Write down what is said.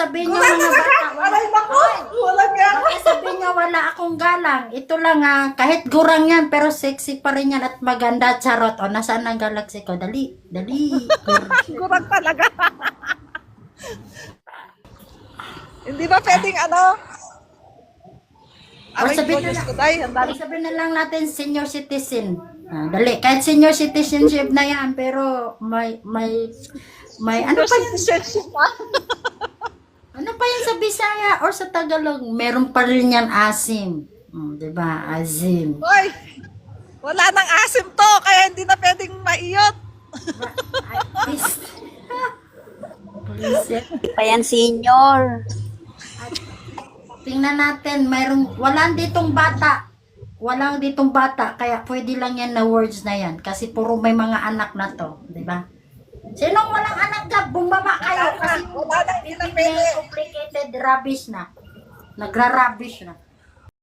sabihin niyo mga bata, Aray nako, walang yan. baka sabihin niyo wala akong galang. Ito lang kahit gurang yan, pero sexy pa rin yan at maganda, charot. O, nasaan ang galaxy ko? Dali, dali. Gurang talaga. Hindi ba pwedeng ano? Aray ko, sabihin na Diyos lang. ko, day. Ang dami. Sabihin na lang natin senior citizen. Dali, kahit senior citizenship na yan, pero ano pa yan? Citizenship pa. Ano pa yan sa Bisaya or sa Tagalog? Meron pa rin yan asim. Diba? Azim. Hoy, wala nang asim to, kaya hindi na pwedeng maiyot. Please. Pa yan, senior. Tingnan natin, walang ditong bata. Walang ditong bata, kaya pwede lang yan na words na yan. Kasi puro may mga anak na to. Diba? Sinong walang anak ka? Bumaba kayo. Kasi Wala na, hindi na pwede. complicated rubbish na. Nagra-rubbish na.